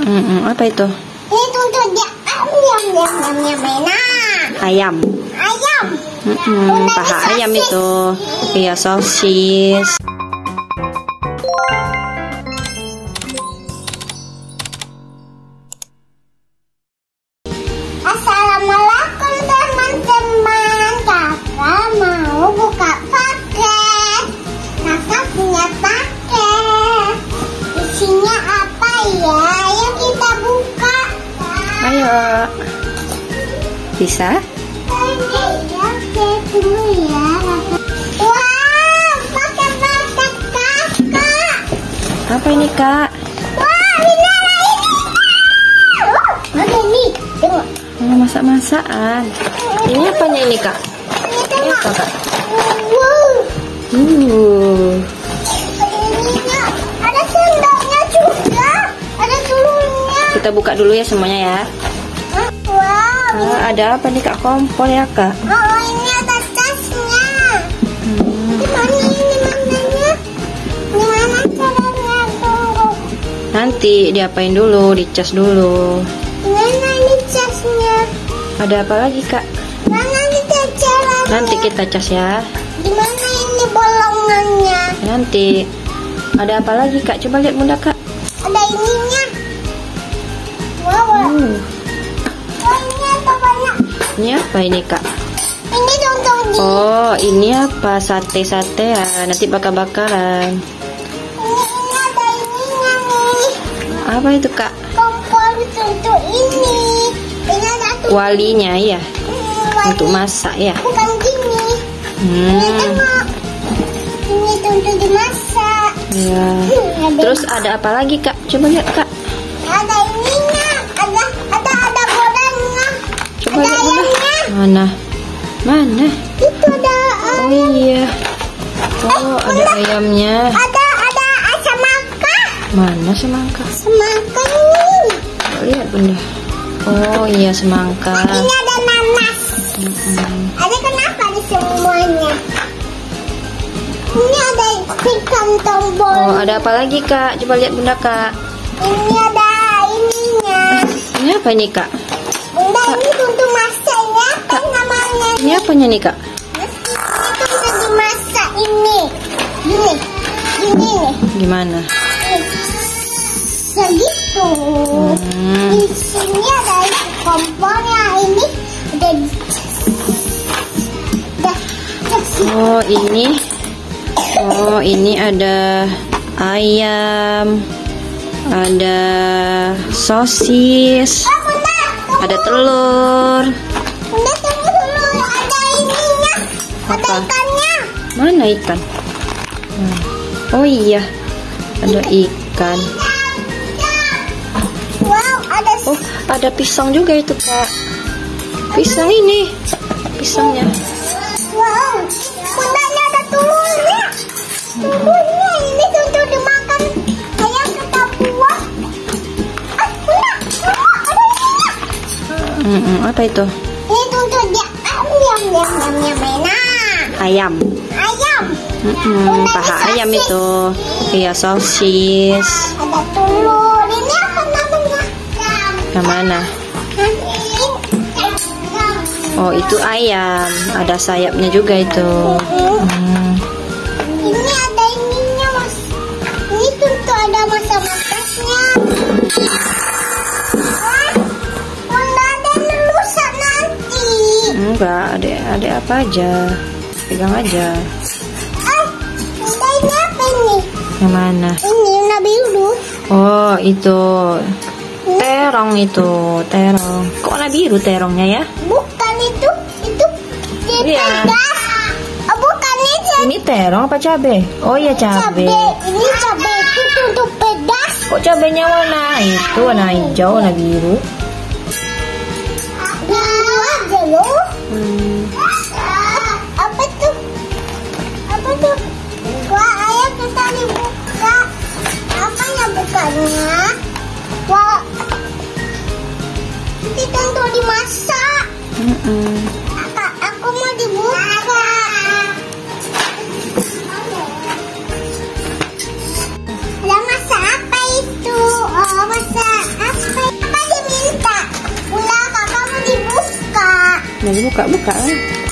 Apa itu? Ini untuk dia Ayam. ayam. Paha ayam itu. Iya, sosis. Assalamualaikum teman-teman. Kakak mau buka paket. Kakak punya paket. Isinya apa ya? Ayo kita buka. Ayo. Bisa? Oke, tunggu ya. Wah, paket-paket kakak. Apa ini, Kak? Wah, ini. Ada ini. Tengok. Masak-masakan. Ini apanya ini, Kak? Ini apa, Kak? Wow. Ininya. Ada sendoknya juga. Ada telurnya. Kita buka dulu ya semuanya ya. Wow. Ada apa nih, Kak? Kompor ya, Kak? Oh, ini ada tasnya. Gimana ini mananya? Gimana caranya? Tunggu. Nanti diapain dulu? Dicas dulu. Gimana ini casnya? Ada apa lagi, Kak? Mana kita caranya? Nanti kita cas ya. Gimana ini bolongannya? Nanti. Ada apa lagi, Kak? Coba lihat Bunda, Kak. Ada ininya. Wow. Oh, ini apa banyak? Ini apa ini, Kak? Ini dong. Oh, ini apa? Sate-sate ya. Nanti bakar-bakaran. Ini ada ininya nih. Apa itu, Kak? Kompor untuk ini. Ini ada tuh. Walinya ya. Wali. Untuk masak ya. Bukan gini. Ini tengok. Ini untuk dimasak. Ya. Terus ada apa lagi, Kak? Coba lihat, Kak. Ada ininya. Ada gorengnya. Coba Ada lihat, Bunda. ayamnya. Mana? Itu ada Oh iya. Oh, ada ayamnya. ada semangka. Mana semangka? Semangka ini. Lihat, Bunda. Oh iya, semangka. Ini ada nanas. Ada kenapa di semuanya? Ini ada ikan tombol. Oh, ada apa lagi, Kak? Coba lihat Bunda, Kak. Ini ada ininya. Ini apa ini, Kak? Bunda, ini untuk masak. Ini apa namanya? Ini apanya nih, Kak? Itu untuk dimasak ini. Gini nih. Gimana? Segitu. Di sini ada kompornya. Ini udah ini ada ayam, ada sosis, ada telur. Bunda, tunggu dulu. Ada ininya. Ada Apa? ikannya. Mana ikan? Oh iya, ada ikan. Wow, ada Oh, ada pisang juga itu, Kak. Pisang ini, pisangnya. wow. Bunda, ini ada telurnya. Telurnya ini untuk dimakan. Ayam kita buah. Bunda, tengok, ada ininya. Apa itu? Ini untuk dia Ayam. ayam. Paha ayam itu. Iya, sosis. Ada telur. Ini apa namanya? Yang mana? Oh, itu ayam. Ada sayapnya juga itu. Ini ada ininya, Mas. Ini tentu ada masa-masanya. Bunda, ada yang rusak nanti. Enggak, ada apa aja. Pegang aja. Bunda, ini apa ini? Yang mana? Ini warna biru. Oh, itu. Terong itu, terong. Kok warna biru terongnya ya? Bukan itu Iya. pedas. Oh, bukan itu. Ini terong apa cabe? Oh iya, cabe. Ini cabai itu untuk pedas. Kok cabenya warna itu, warna hijau, warna biru? Biru aja loh. Apa tuh? Wah, ayo kita dibuka. Apa yang bukanya? Wah, ini tentu dimasak. Aku mau dibuka. Ada masak apa itu? Oh, masak apa? Nah, buka lah.